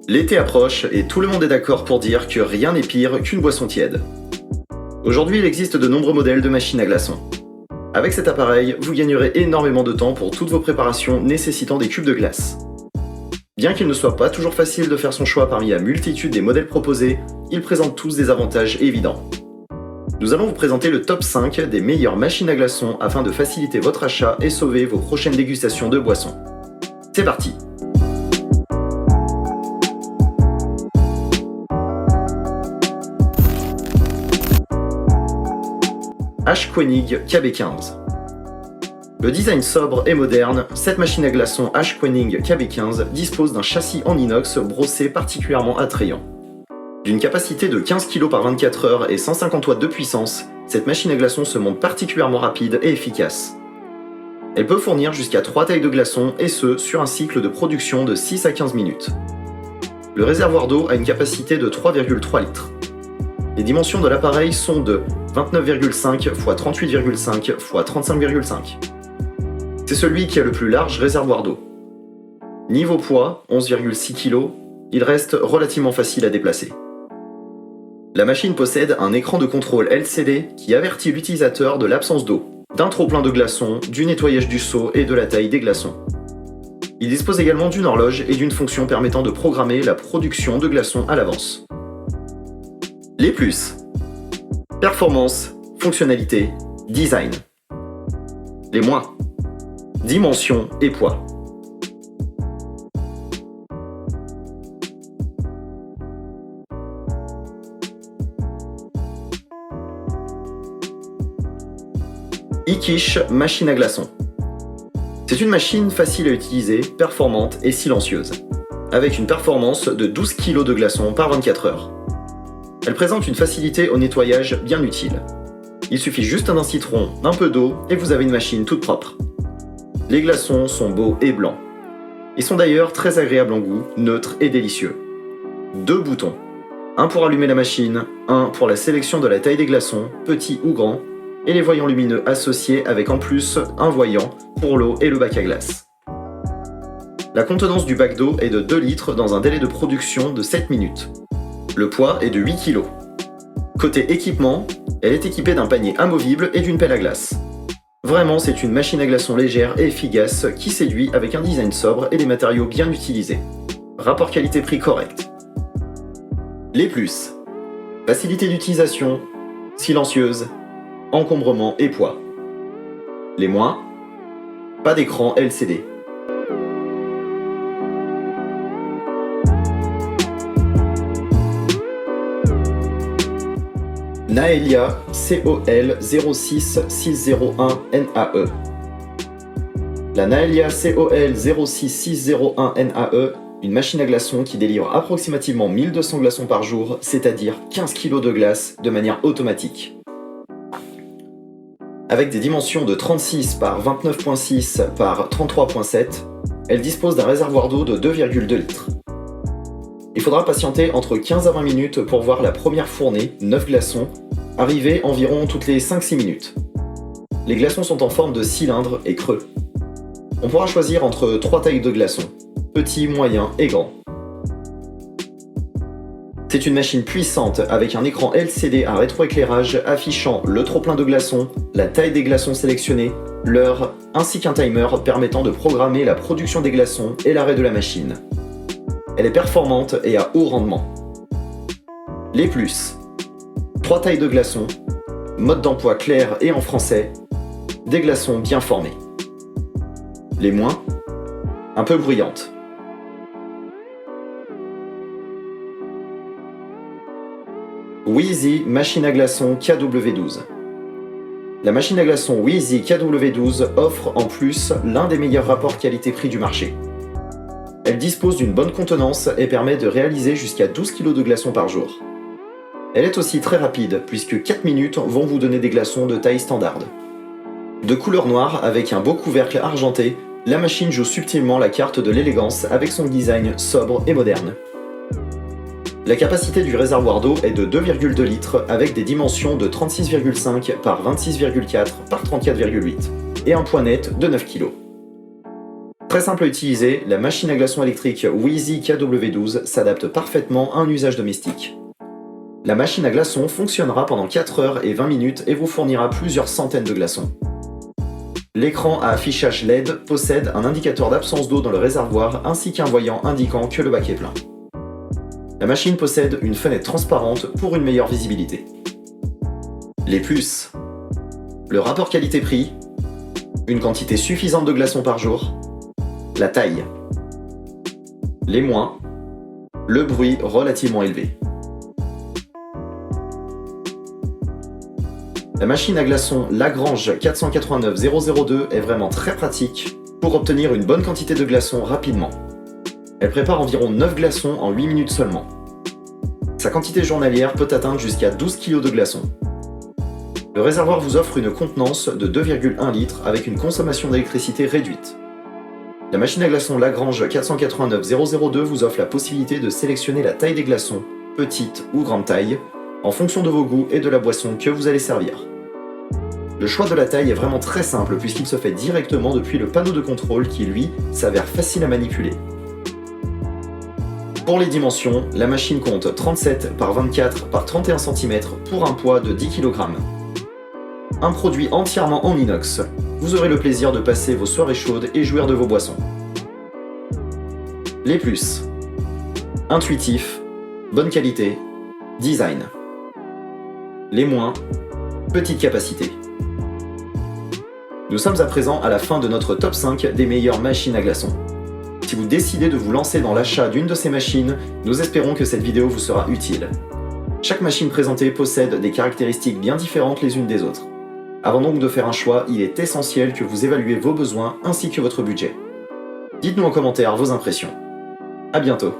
L'été approche et tout le monde est d'accord pour dire que rien n'est pire qu'une boisson tiède. Aujourd'hui, il existe de nombreux modèles de machines à glaçons. Avec cet appareil, vous gagnerez énormément de temps pour toutes vos préparations nécessitant des cubes de glace. Bien qu'il ne soit pas toujours facile de faire son choix parmi la multitude des modèles proposés, ils présentent tous des avantages évidents. Nous allons vous présenter le top 5 des meilleures machines à glaçons afin de faciliter votre achat et sauver vos prochaines dégustations de boissons. C'est parti! H-Koenig KB15. Le design sobre et moderne, cette machine à glaçons H-Koenig KB15 dispose d'un châssis en inox brossé particulièrement attrayant. D'une capacité de 15 kg par 24 heures et 150 watts de puissance, cette machine à glaçons se montre particulièrement rapide et efficace. Elle peut fournir jusqu'à 3 tailles de glaçons et ce, sur un cycle de production de 6 à 15 minutes. Le réservoir d'eau a une capacité de 3,3 litres. Les dimensions de l'appareil sont de 29,5 x 38,5 x 35,5. C'est celui qui a le plus large réservoir d'eau. Niveau poids, 11,6 kg, il reste relativement facile à déplacer. La machine possède un écran de contrôle LCD qui avertit l'utilisateur de l'absence d'eau, d'un trop-plein de glaçons, du nettoyage du seau et de la taille des glaçons. Il dispose également d'une horloge et d'une fonction permettant de programmer la production de glaçons à l'avance. Les plus: performance, fonctionnalité, design. Les moins: dimension et poids. Iquiche machine à glaçons. C'est une machine facile à utiliser, performante et silencieuse, avec une performance de 12 kg de glaçons par 24 heures. Elle présente une facilité au nettoyage bien utile. Il suffit juste d'un citron, un peu d'eau et vous avez une machine toute propre. Les glaçons sont beaux et blancs. Ils sont d'ailleurs très agréables en goût, neutres et délicieux. 2 boutons. Un pour allumer la machine, un pour la sélection de la taille des glaçons, petits ou grands, et les voyants lumineux associés avec en plus un voyant pour l'eau et le bac à glace. La contenance du bac d'eau est de 2 litres dans un délai de production de 7 minutes. Le poids est de 8 kg. Côté équipement, elle est équipée d'un panier amovible et d'une pelle à glace. Vraiment, c'est une machine à glaçons légère et efficace qui séduit avec un design sobre et des matériaux bien utilisés. Rapport qualité-prix correct. Les plus: facilité d'utilisation, silencieuse, encombrement et poids. Les moins: pas d'écran LCD. Naelia COL 06601 NAE. La Naelia COL 06601 NAE, une machine à glaçons qui délivre approximativement 1200 glaçons par jour, c'est-à-dire 15 kg de glace de manière automatique. Avec des dimensions de 36 par 29,6 par 33,7, elle dispose d'un réservoir d'eau de 2,2 litres. Il faudra patienter entre 15 à 20 minutes pour voir la première fournée, 9 glaçons, arriver environ toutes les 5-6 minutes. Les glaçons sont en forme de cylindre et creux. On pourra choisir entre 3 tailles de glaçons, petits, moyens et grands. C'est une machine puissante avec un écran LCD à rétroéclairage affichant le trop-plein de glaçons, la taille des glaçons sélectionnés, l'heure, ainsi qu'un timer permettant de programmer la production des glaçons et l'arrêt de la machine. Elle est performante et à haut rendement. Les plus: 3 tailles de glaçons, mode d'emploi clair et en français, des glaçons bien formés. Les moins: un peu bruyantes. Wheezy machine à glaçons KW12. La machine à glaçons Wheezy KW12 offre en plus l'un des meilleurs rapports qualité-prix du marché. Elle dispose d'une bonne contenance et permet de réaliser jusqu'à 12 kg de glaçons par jour. Elle est aussi très rapide puisque 4 minutes vont vous donner des glaçons de taille standard. De couleur noire avec un beau couvercle argenté, la machine joue subtilement la carte de l'élégance avec son design sobre et moderne. La capacité du réservoir d'eau est de 2,2 litres avec des dimensions de 36,5 par 26,4 par 34,8 et un poids net de 9 kg. Très simple à utiliser, la machine à glaçons électrique Wheezy KW12 s'adapte parfaitement à un usage domestique. La machine à glaçons fonctionnera pendant 4 heures et 20 minutes et vous fournira plusieurs centaines de glaçons. L'écran à affichage LED possède un indicateur d'absence d'eau dans le réservoir ainsi qu'un voyant indiquant que le bac est plein. La machine possède une fenêtre transparente pour une meilleure visibilité. Les plus: le rapport qualité-prix, une quantité suffisante de glaçons par jour, la taille. Les moins: le bruit relativement élevé. La machine à glaçons Lagrange 489002 est vraiment très pratique pour obtenir une bonne quantité de glaçons rapidement. Elle prépare environ 9 glaçons en 8 minutes seulement. Sa quantité journalière peut atteindre jusqu'à 12 kg de glaçons. Le réservoir vous offre une contenance de 2,1 litres avec une consommation d'électricité réduite. La machine à glaçons Lagrange 489002 vous offre la possibilité de sélectionner la taille des glaçons, petite ou grande taille, en fonction de vos goûts et de la boisson que vous allez servir. Le choix de la taille est vraiment très simple puisqu'il se fait directement depuis le panneau de contrôle qui, lui, s'avère facile à manipuler. Pour les dimensions, la machine compte 37 par 24 par 31 cm pour un poids de 10 kg. Un produit entièrement en inox. Vous aurez le plaisir de passer vos soirées chaudes et jouir de vos boissons. Les plus: intuitif, bonne qualité, design. Les moins: petite capacité. Nous sommes à présent à la fin de notre top 5 des meilleures machines à glaçons. Si vous décidez de vous lancer dans l'achat d'une de ces machines, nous espérons que cette vidéo vous sera utile. Chaque machine présentée possède des caractéristiques bien différentes les unes des autres. Avant donc de faire un choix, il est essentiel que vous évaluez vos besoins ainsi que votre budget. Dites-nous en commentaire vos impressions. À bientôt.